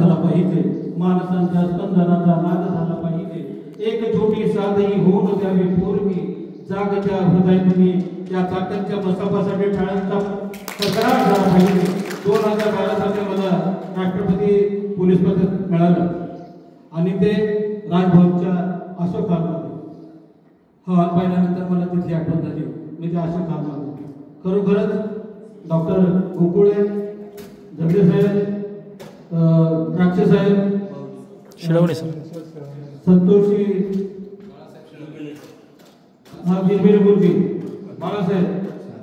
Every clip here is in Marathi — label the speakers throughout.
Speaker 1: झाला पाहिजे, माणसांच्या स्पंदनाचा नाद झाला पाहिजे. एक छोटी साधही होऊन द्यावी पूर्वी, जागच्या हृदयातून या चाकांच्या मसापासाठी टाळ्यांचा तक्रार झाला पाहिजे. 2012 साली मला राष्ट्रपती पोलीस पदक मिळालं आणि ते राजभवनच्या अशोक हॉलमध्ये. हा पाहिल्यानंतर मला तिथली आठवण झाली. मी त्या अशोक हॉलमध्ये खरोखरच डॉक्टर गोकुळे, जगडे साहेब, द्राक्षे साहेब,
Speaker 2: शिळवणे सर,
Speaker 1: संतोषी, गिरबिर गुरुजी, बाळासाहेब,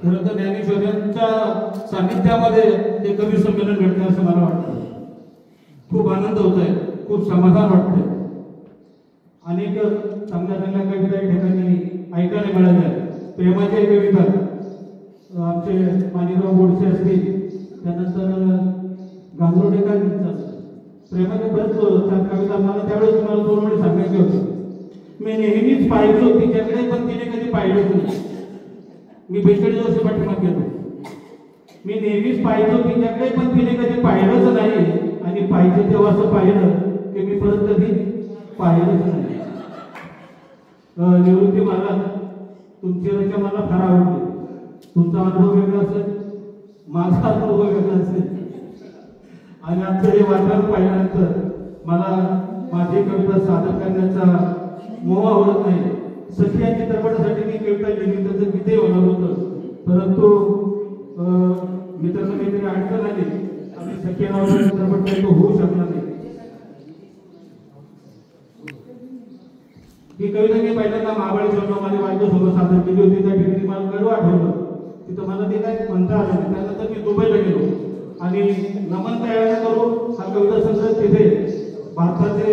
Speaker 1: खरं तर ज्ञानेश्वर यांच्या सानिध्यामध्ये हे कवी संमेलन घडतं असं मला वाटतं. खूप आनंद होत आहे, खूप समाधान वाटतंय. अनेक चांगल्या चांगल्या कविता या ठिकाणी ऐकायला मिळाल्या. प्रेमाच्या कविता आमचे माणिकराव गोडसे असतील, त्यानंतर गांगोडेकरांचा प्रेमाचे बरेच कविता मला त्यावेळेस तुम्हाला 2 वेळी सांगायचे होते. मी नेहमीच पाहिजे तिच्याकडे, पण तिने कधी पाहिलंच नाही. मी 42 वर्ष पाठीमाग गेलो. मी नेहमीच पाहिजे तिच्याकडे, पण तिने कधी पाहिलंच नाही. आणि पाहिजे तेव्हा असं पाहिलं की मी परत कधी पाहिलंच नाही. निवृत्ती महाराज, तुमची रचना मला फार आवडली. तुमचा अनुभव वेगळा असेल, माझा अनुभव वेगळा असेल. आणि आजचं हे वातावरण पाहिल्यानंतर मला माझी कविता सादर करण्याचा मोह आवडत नाही. सखी या चित्रपटासाठी मी कविता लिहिली, त्याचं गीतही होणार होतं, परंतु मित्रांना काहीतरी अडचण आली आणि सखी नावाचा चित्रपट काही तो होऊ शकला नाही. ही कविता मी पहिल्यांदा महाबळेश्वरला माझ्या बायकोसोबत सादर केली होती. त्या ठिकाणी मला गर्व आठवलं. तिथं मला ते काय म्हणता आलं नाही. त्यानंतर मी दुबईला गेलो आणि नमन तयार करू हा कविता संग्रह तिथे भारताचे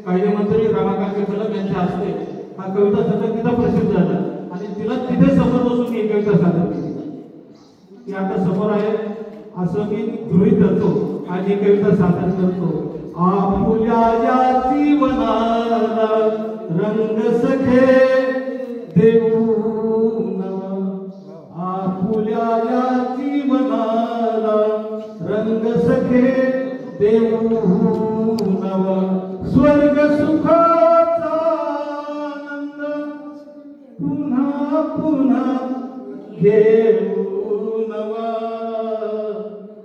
Speaker 1: कायदेमंत्री रमाकांत कदम यांच्या हस्ते हा कविता संग्रह तिथं प्रसिद्ध झाला आणि तिला तिथे समोर बसून ही कविता सादर केली. ती आता समोर आहे असं मी गृहीत धरतो आणि कविता सादर करतो. आपुल्या या जीवनाला रंग सखे देऊन, आपुल्या या जीवनाला रंग सखे देऊन, स्वर्ग सुखाचा आनंद पुन्हा पुन्हा घेऊन,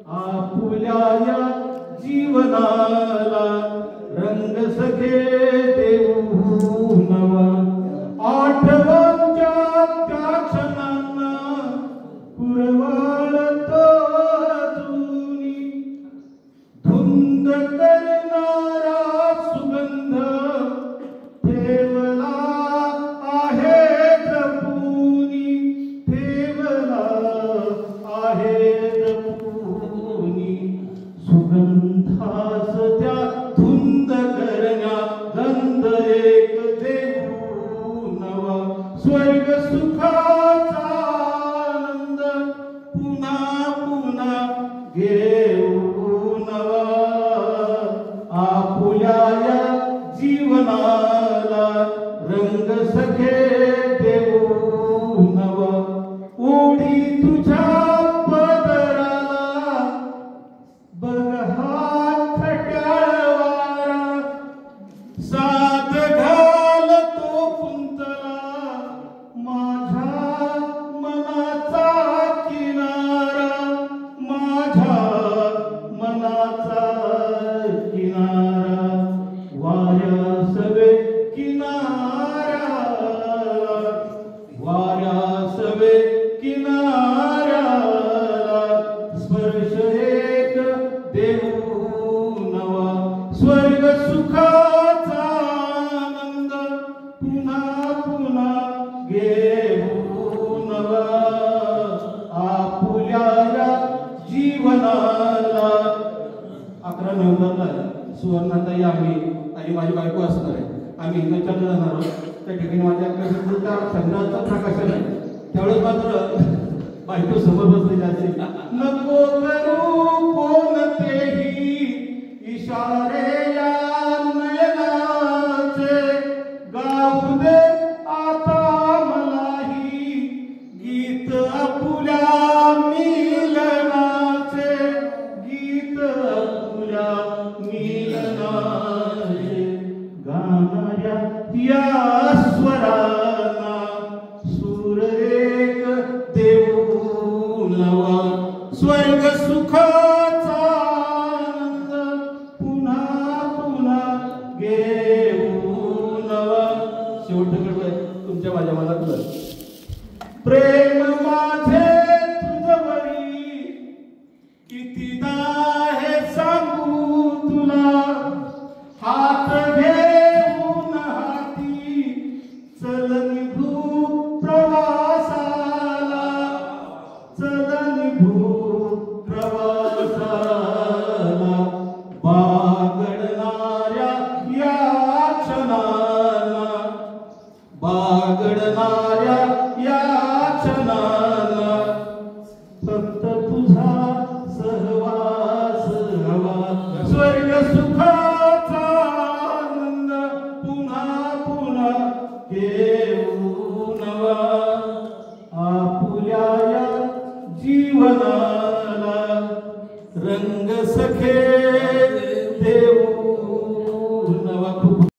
Speaker 1: आपुल्या या जीवनाला रंग सखे देऊन, आठवणच्या त्या क्षणांना पुरवाळत जुनी धुंद करणारा सुगंध ठेवला आहे जपूनी, ठेवला आहे जपूनी, सुगंधास त्या धुंद करण्या गंध एक देऊन, स्वर्ग सुखाचा आनंद पुन्हा पुन्हा घेऊन, आपुल्या या जीवनाला रंग सखे देऊन, ओढी तुझ्या पदराला बघ हा खट्याळ वारा, साथ घालतो पुंतला माझ्या मनाचा किनारा, माझ्या मनाचा किनारा, वाऱ्या सवे किनारा, वाऱ्या सवे किनारा, स्पर्श एक देऊन, स्वर्ग सुखाचा आनंद पुन्हा पुन्हा घेऊन, आपुल्या या जीवनाला. 11 नोव्हेंबरला सुवर्णाताई आम्ही आणि माझी बायको असणार आहे. आम्ही हिमाचलला जाणार आहोत. त्या ठिकाणी माझ्या कविता संग्रहाचं प्रकाशन आहे. त्यावेळेस मात्र बायको समोर बसलेली असेल. नको करू कोणतेही इशारे या नयनाचे, गाऊ दे आता मलाही गीत आपुल्या मिलनाचे, गीत आपुल्या मिलनाचे. प्रेम माझे तुझवरी कितीदा हे सांगू तुला हात घेऊन हाती चल निघू प्रवासाला चल निघू प्रवासाला बागडणाऱ्या या क्षणाला बागडणाऱ्या या क्षणाला फक्त तुझा सहवास हवा स्वर्ग सुखाचा आनंद पुन्हा पुन्हा घेऊ नवा आपुल्या या जीवनाला रंग सखे देऊ नवा.